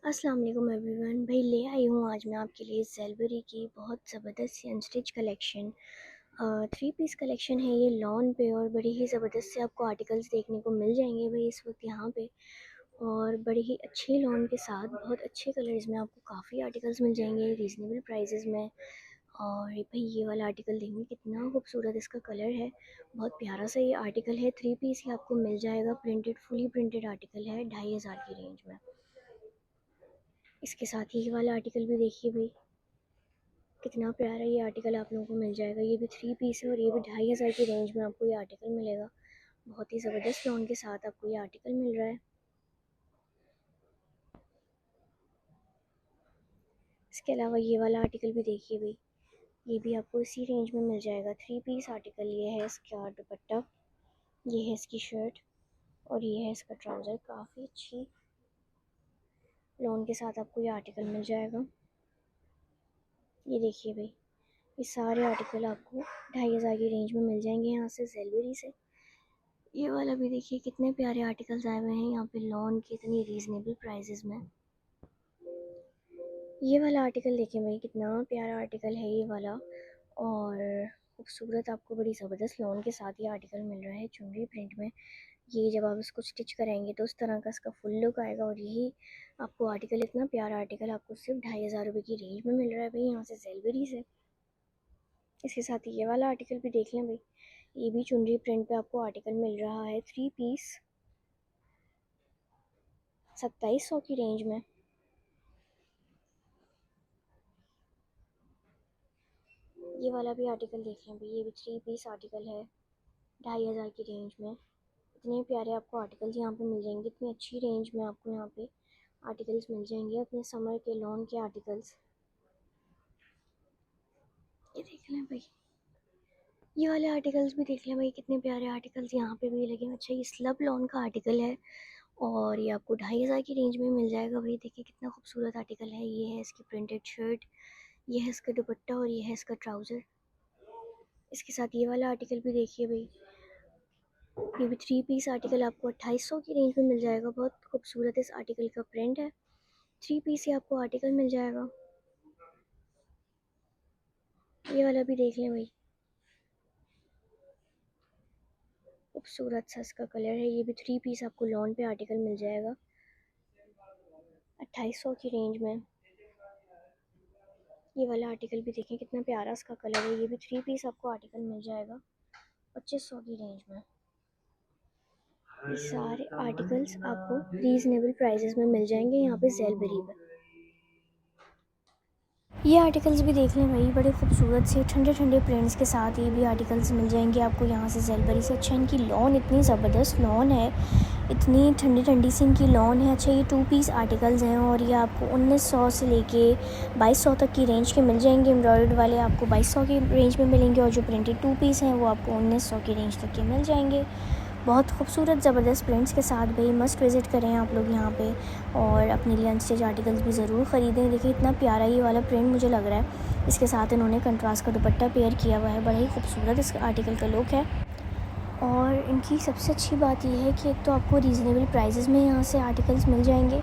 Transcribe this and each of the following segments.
अस्सलाम वालेकुम एवरीवन। भाई ले आई हूँ आज मैं आपके लिए ज़ेलबरी की बहुत ज़बरदस्त सी अनस्टिच कलेक्शन। 3 पीस कलेक्शन है ये लॉन पे, और बड़ी ही ज़बरदस्त से आपको आर्टिकल्स देखने को मिल जाएंगे भाई इस वक्त यहाँ पे। और बड़ी ही अच्छी लॉन के साथ बहुत अच्छे कलर्स में आपको काफ़ी आर्टिकल्स मिल जाएंगे रीज़नेबल प्राइजेज़ में। और भाई ये वाला आर्टिकल देखेंगे कितना खूबसूरत इसका कलर है, बहुत प्यारा सा ये आर्टिकल है। 3 पीस ही आपको मिल जाएगा, प्रिंटेड फुली प्रिंटेड आर्टिकल है 2500 की रेंज में। इसके साथ ही वाला आर्टिकल भी देखिए भाई, कितना प्यारा ये आर्टिकल आप लोगों को मिल जाएगा। ये भी 3 पीस है और ये भी 2500 की रेंज में आपको ये आर्टिकल मिलेगा। बहुत ही ज़बरदस्त लॉन के साथ आपको ये आर्टिकल मिल रहा है। इसके अलावा ये वाला आर्टिकल भी देखिए भाई, ये भी आपको इसी रेंज में मिल जाएगा। 3 पीस आर्टिकल ये है, इसका दुपट्टा, ये है इसकी शर्ट और ये है इसका ट्राउज़र। काफ़ी अच्छी लॉन के साथ आपको ये आर्टिकल मिल जाएगा। ये देखिए भाई, ये सारे आर्टिकल आपको 2500 की रेंज में मिल जाएंगे यहाँ से ज़ेलबरी से। ये वाला भी देखिए कितने प्यारे आर्टिकल्स आए हुए हैं यहाँ पे लॉन के इतनी रीज़नेबल प्राइजेस में। ये वाला आर्टिकल देखिए भाई, कितना प्यारा आर्टिकल है ये वाला, और खूबसूरत आपको बड़ी ज़बरदस्त लॉन के साथ ये आर्टिकल मिल रहा है चुनरी प्रिंट में। ये जब आप इसको स्टिच कराएंगे तो उस तरह का इसका फुल लुक आएगा। और यही आपको आर्टिकल, इतना प्यारा आर्टिकल आपको सिर्फ 2500 की रेंज में मिल रहा है भाई यहाँ से ज़ेलबरी से। इसके साथ ये वाला आर्टिकल भी देख लें भाई, ये भी चुनरी प्रिंट पे आपको आर्टिकल मिल रहा है 3 पीस 2700 की रेंज में। ये वाला भी आर्टिकल देख लें भाई, ये भी 3 पीस आर्टिकल है 2500 की रेंज में। इतने प्यारे आपको आर्टिकल्स यहाँ पे मिल जाएंगे, इतनी अच्छी रेंज में आपको यहाँ पे आर्टिकल्स मिल जाएंगे अपने समर के लॉन के आर्टिकल्स। ये देख लें भाई, ये वाले आर्टिकल्स भी देख लें भाई, कितने प्यारे आर्टिकल्स यहाँ पे भी लगे। अच्छा, ये स्लब लॉन का आर्टिकल है और ये आपको 2500 की रेंज में मिल जाएगा भाई। देखिए कितना खूबसूरत आर्टिकल है। ये है इसकी प्रिंटेड शर्ट, ये है इसका दुपट्टा और ये है इसका ट्राउज़र। इसके साथ ये वाला आर्टिकल भी देखिए भाई, ये भी 3 पीस आर्टिकल आपको 2800 की रेंज में मिल जाएगा। बहुत खूबसूरत इस आर्टिकल का प्रिंट है। 3 पीस ही आपको आर्टिकल मिल जाएगा। ये वाला भी देख लें भाई, खूबसूरत सा इसका कलर है। ये भी 3 पीस आपको लॉन पे आर्टिकल मिल जाएगा 2800 की रेंज में। ये वाला आर्टिकल भी देखें, कितना प्यारा इसका कलर है। ये भी 3 पीस आपको आर्टिकल मिल जाएगा 2500 की रेंज में। ये सारे आर्टिकल्स आपको रीज़नेबल प्राइजेस में मिल जाएंगे यहाँ पे ज़ेलबरी पे। ये आर्टिकल्स भी देख लें भाई, बड़े खूबसूरत से ठंडे ठंडे प्रिंट्स के साथ ये भी आर्टिकल्स मिल जाएंगे आपको यहाँ से ज़ेलबरी से। अच्छा, इनकी लॉन इतनी ज़बरदस्त लॉन है, इतनी ठंडी ठंडी सी इनकी लॉन है। अच्छा, ये 2 पीस आर्टिकल्स हैं और ये आपको 1900 से लेके 2200 तक की रेंज के मिल जाएंगे। एम्ब्रॉयडर्ड वाले आपको 2200 की रेंज में मिलेंगे और जो प्रिंटेड 2 पीस हैं वो आपको 1900 की रेंज तक के मिल जाएंगे। बहुत खूबसूरत ज़बरदस्त प्रिंट्स के साथ भाई मस्ट विज़िट करें आप लोग यहाँ पे, और अपने लिए अनस्टिच आर्टिकल्स भी ज़रूर ख़रीदें। देखिए इतना प्यारा ये वाला प्रिंट मुझे लग रहा है। इसके साथ इन्होंने कंट्रास्ट का दुपट्टा पेयर किया हुआ है, बड़ा ही खूबसूरत इस आर्टिकल का लुक है। और इनकी सबसे अच्छी बात यह है कि एक तो आपको रीज़नेबल प्राइजेज़ में यहाँ से आर्टिकल्स मिल जाएंगे,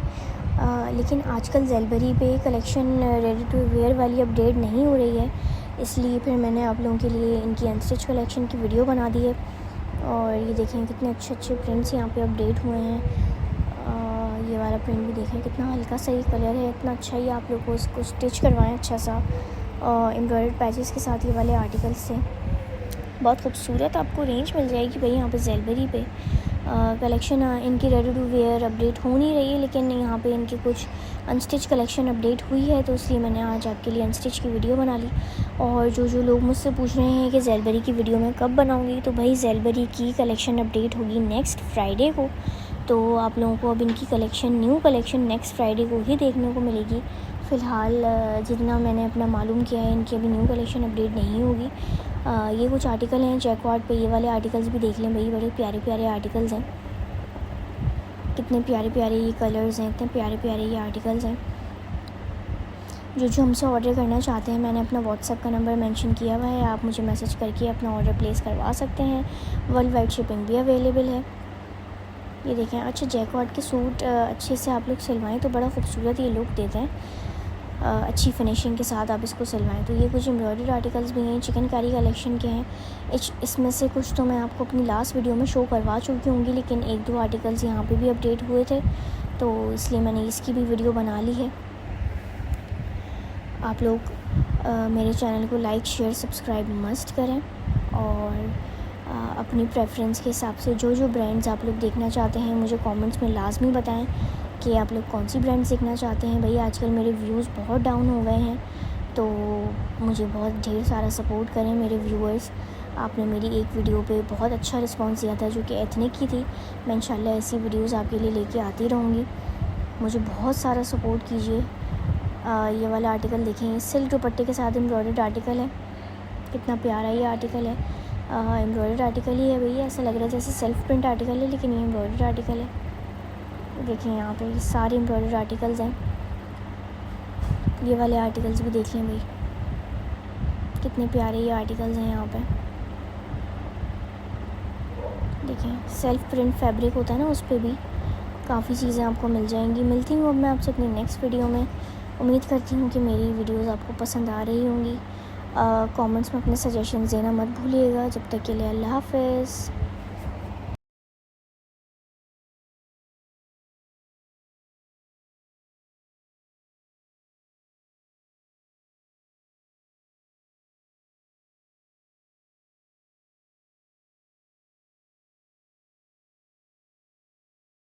लेकिन आजकल ज़ेलबरी पे कलेक्शन रेडी टू वेयर वाली अपडेट नहीं हो रही है, इसलिए फिर मैंने आप लोगों के लिए इनकी अनस्टिच कलेक्शन की वीडियो बना दी है। और ये देखें कितने अच्छे अच्छे प्रिंट्स यहाँ पे अपडेट हुए हैं। ये वाला प्रिंट भी देखें, कितना हल्का सा ये कलर है, इतना अच्छा ही आप लोग को इसको स्टिच करवाएं अच्छा सा एम्ब्रॉयडर्ड पैचेस के साथ। ये वाले आर्टिकल्स से बहुत खूबसूरत आपको रेंज मिल जाएगी भाई यहाँ पे ज़ेलबरी पे। कलेक्शन इनकी रेडी टू वेयर अपडेट हो नहीं रही है, लेकिन यहाँ पे इनकी कुछ अनस्टिच कलेक्शन अपडेट हुई है, तो इसलिए मैंने आज आपके लिए अनस्टिच की वीडियो बना ली। और जो लोग मुझसे पूछ रहे हैं कि ज़ेलबरी की वीडियो मैं कब बनाऊँगी, तो भाई ज़ेलबरी की कलेक्शन अपडेट होगी नेक्स्ट फ्राइडे को। तो आप लोगों को अब इनकी collection, new collection next Friday को ही देखने को मिलेगी। फ़िलहाल जितना मैंने अपना मालूम किया है, इनकी अभी न्यू कलेक्शन अपडेट नहीं होगी। ये कुछ आर्टिकल हैं जैकवार्ड पे, ये वाले आर्टिकल्स भी देख लें भाई, बड़े प्यारे प्यारे आर्टिकल्स हैं। कितने प्यारे प्यारे ये कलर्स हैं, इतने प्यारे प्यारे ये आर्टिकल्स हैं। जो हमसे ऑर्डर करना चाहते हैं, मैंने अपना व्हाट्सएप का नंबर मेंशन किया हुआ है, आप मुझे मैसेज करके अपना ऑर्डर प्लेस करवा सकते हैं। वर्ल्ड वाइड शिपिंग भी अवेलेबल है। ये देखें, अच्छा जैकवार्ड के सूट अच्छे से आप लोग सिलवाएं तो बड़ा खूबसूरत ये लुक देते हैं। अच्छी फिनिशिंग के साथ आप इसको सिलवाएं। तो ये कुछ एम्ब्रॉयडर्ड आर्टिकल्स भी हैं, चिकनकारी कलेक्शन के हैं। इसमें से कुछ तो मैं आपको अपनी लास्ट वीडियो में शो करवा चुकी होंगी, लेकिन एक दो आर्टिकल्स यहाँ पे भी अपडेट हुए थे, तो इसलिए मैंने इसकी भी वीडियो बना ली है। आप लोग मेरे चैनल को लाइक शेयर सब्सक्राइब मस्ट करें, और अपनी प्रेफरेंस के हिसाब से जो जो ब्रांड्स आप लोग देखना चाहते हैं मुझे कमेंट्स में लाजमी बताएं कि आप लोग कौन सी ब्रांड्स देखना चाहते हैं। भाई आजकल मेरे व्यूज़ बहुत डाउन हो गए हैं, तो मुझे बहुत ढेर सारा सपोर्ट करें मेरे व्यूअर्स। आपने मेरी एक वीडियो पे बहुत अच्छा रिस्पांस दिया था जो कि एथनिक की थी। मैं इंशाल्लाह ऐसी वीडियोज़ आपके लिए लेके आती रहूँगी। मुझे बहुत सारा सपोर्ट कीजिए। ये वाला आर्टिकल देखें, सिल्क दुपट्टे के साथ एम्ब्रॉयडर्ड आर्टिकल है। कितना प्यारा ये आर्टिकल है। एम्ब्रॉयडर्ड आर्टिकल ही है भैया, ऐसा लग रहा है जैसे सेल्फ प्रिंट आर्टिकल है, लेकिन ये एम्ब्रॉयडर्ड आर्टिकल है। देखें यहाँ पे सारे एम्ब्रॉयडर्ड आर्टिकल्स हैं। ये वाले आर्टिकल्स भी देख लें भाई, कितने प्यारे ये आर्टिकल्स हैं। यहाँ पे देखें, सेल्फ प्रिंट फैब्रिक होता है ना, उस पर भी काफ़ी चीज़ें आपको मिल जाएंगी। मिलती हूँ अब मैं आपसे अपनी नेक्स्ट वीडियो में। उम्मीद करती हूँ कि मेरी वीडियोस आपको पसंद आ रही होंगी। कमेंट्स में अपने सजेशंस देना मत भूलिएगा। जब तक के लिए अल्लाह हाफ़िज़।